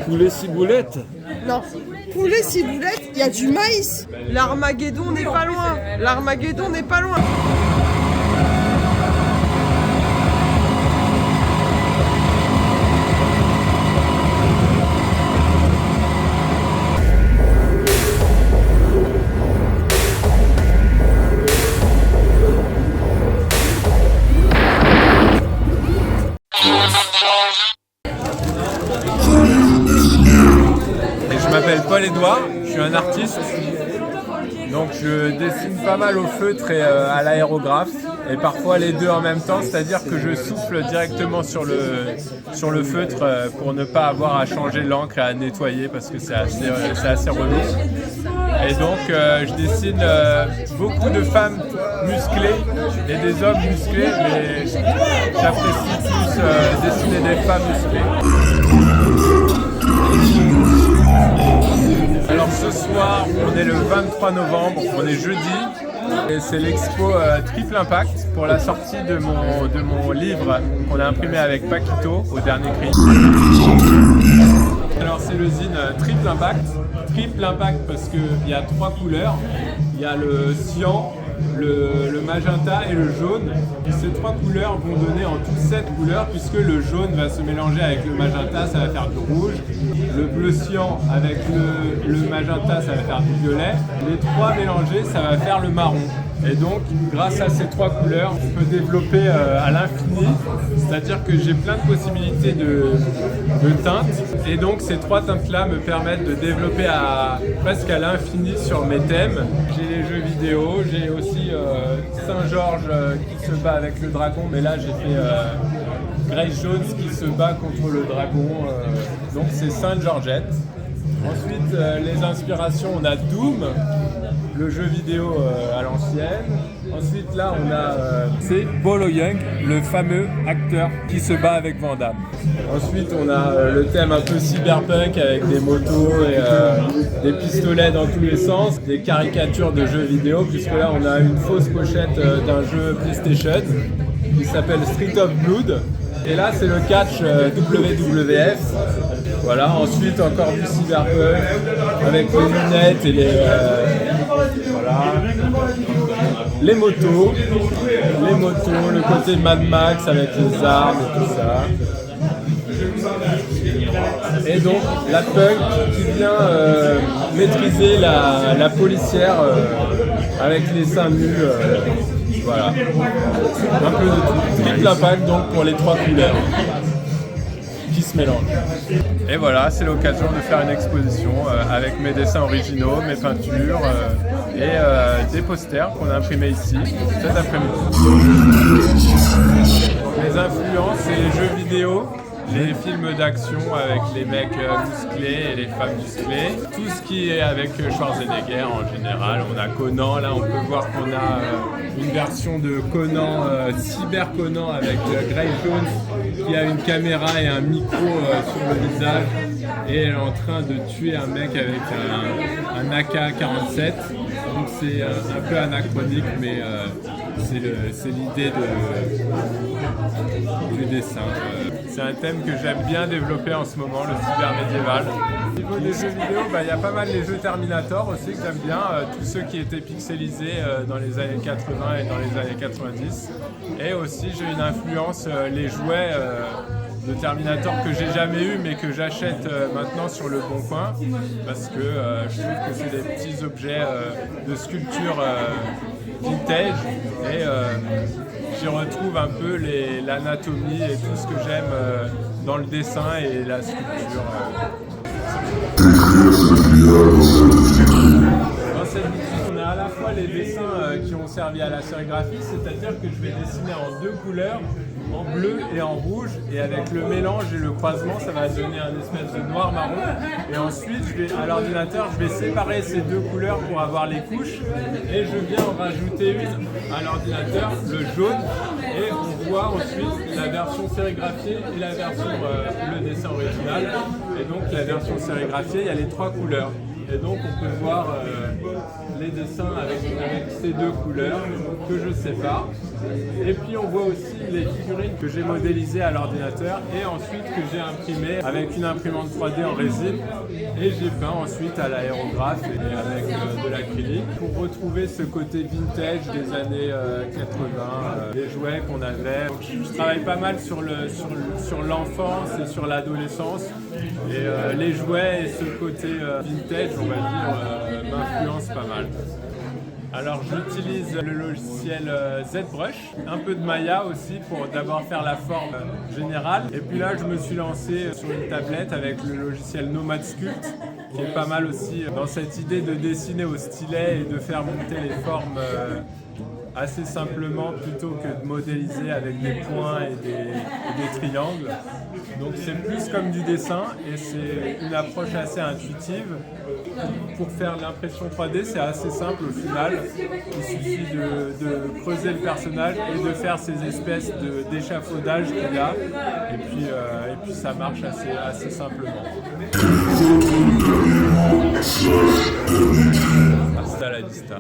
Poulet ciboulette. Non. Poulet ciboulette, il y a du maïs. L'Armageddon n'est pas loin. L'Armageddon n'est pas loin. Je m'appelle Paul-Édouard, je suis un artiste, donc je dessine pas mal au feutre et à l'aérographe, et parfois les deux en même temps, c'est-à-dire que je souffle directement sur le feutre pour ne pas avoir à changer l'encre et à nettoyer parce que c'est assez relou. Et donc je dessine beaucoup de femmes musclées et des hommes musclés, mais j'apprécie plus dessiner des femmes musclées. Alors ce soir, on est le 23 novembre, on est jeudi, et c'est l'expo Triple Impact pour la sortie de mon livre qu'on a imprimé avec Paquito au dernier cri. Alors c'est le zine Triple Impact. Triple Impact parce qu'il y a 3 couleurs, il y a le cyan, le magenta et le jaune. Et ces 3 couleurs vont donner en tout 7 couleurs puisque le jaune va se mélanger avec le magenta, ça va faire du rouge. Le bleu cyan avec le magenta, ça va faire du violet. Les 3 mélangés, ça va faire le marron. Et donc, grâce à ces 3 couleurs, je peux développer à l'infini, c'est-à-dire que j'ai plein de possibilités de teintes. Et donc, ces 3 teintes-là me permettent de développer presque à l'infini sur mes thèmes. J'ai les jeux vidéo, j'ai aussi Saint-Georges qui se bat avec le dragon, mais là j'ai fait Grace Jones qui se bat contre le dragon, donc c'est Sainte-Georgette. Ensuite, les inspirations, on a Doom, le jeu vidéo à l'ancienne. Ensuite, là, on a c'est Bolo Young, le fameux acteur qui se bat avec Van Damme. Ensuite, on a le thème un peu cyberpunk avec des motos et des pistolets dans tous les sens, des caricatures de jeux vidéo, puisque là, on a une fausse pochette d'un jeu PlayStation qui s'appelle Street of Blood. Et là, c'est le catch WWF. Voilà, ensuite encore du cyberpunk avec les lunettes et les motos, le côté Mad Max avec les armes et tout ça. Et donc la punk qui vient maîtriser la policière avec les seins nus. Voilà, un peu de tout. Triple Impact donc pour les 3 couleurs qui se mélangent. Et voilà, c'est l'occasion de faire une exposition avec mes dessins originaux, mes peintures et des posters qu'on a imprimés ici cet après-midi. Mes influences, c'est les jeux vidéo, les films d'action avec les mecs musclés et les femmes musclées, tout ce qui est avec Schwarzenegger en général. On a Conan, là on peut voir qu'on a une version de Conan, Cyber Conan avec Grace Jones qui a une caméra et un micro sur le visage et elle est en train de tuer un mec avec un AK-47. Donc c'est un peu anachronique mais c'est l'idée du dessin. C'est un thème que j'aime bien développer en ce moment, le cyber médiéval. Au niveau des jeux vidéo, il y a pas mal les jeux Terminator aussi que j'aime bien, tous ceux qui étaient pixelisés dans les années 80 et dans les années 90. Et aussi j'ai une influence, les jouets de Terminator que j'ai jamais eu mais que j'achète maintenant sur le Bon Coin parce que je trouve que c'est des petits objets de sculpture vintage et j'y retrouve un peu l'anatomie et tout ce que j'aime dans le dessin et la sculpture. Dans cette boutique, on a à la fois les dessins qui ont servi à la sérigraphie, c'est-à-dire que je vais dessiner en 2 couleurs, en bleu et en rouge, et avec le mélange et le croisement, ça va donner un espèce de noir-marron. Et ensuite, à l'ordinateur, je vais séparer ces 2 couleurs pour avoir les couches, et je viens en rajouter une à l'ordinateur, le jaune, et on voit ensuite la version sérigraphiée et la version le dessin original. Et donc la version sérigraphiée, il y a les 3 couleurs. Et donc on peut voir les dessins avec ces 2 couleurs que je sépare. Et puis on voit aussi les figurines que j'ai modélisées à l'ordinateur et ensuite que j'ai imprimées avec une imprimante 3D en résine et j'ai peint ensuite à l'aérographe et avec de l'acrylique pour retrouver ce côté vintage des années 80, des jouets qu'on avait. Donc, je travaille pas mal sur l'enfance et sur l'adolescence et les jouets et ce côté vintage, on va dire, m'influencent pas mal. Alors j'utilise le logiciel ZBrush, un peu de Maya aussi pour d'abord faire la forme générale. Et puis là je me suis lancé sur une tablette avec le logiciel Nomad Sculpt qui est pas mal aussi dans cette idée de dessiner au stylet et de faire monter les formes assez simplement plutôt que de modéliser avec des points et des triangles. Donc c'est plus comme du dessin et c'est une approche assez intuitive. Pour faire l'impression 3D, c'est assez simple au final. Il suffit de creuser le personnage et de faire ces espèces d'échafaudage qu'il a. Et puis ça marche assez simplement. Hasta la vista.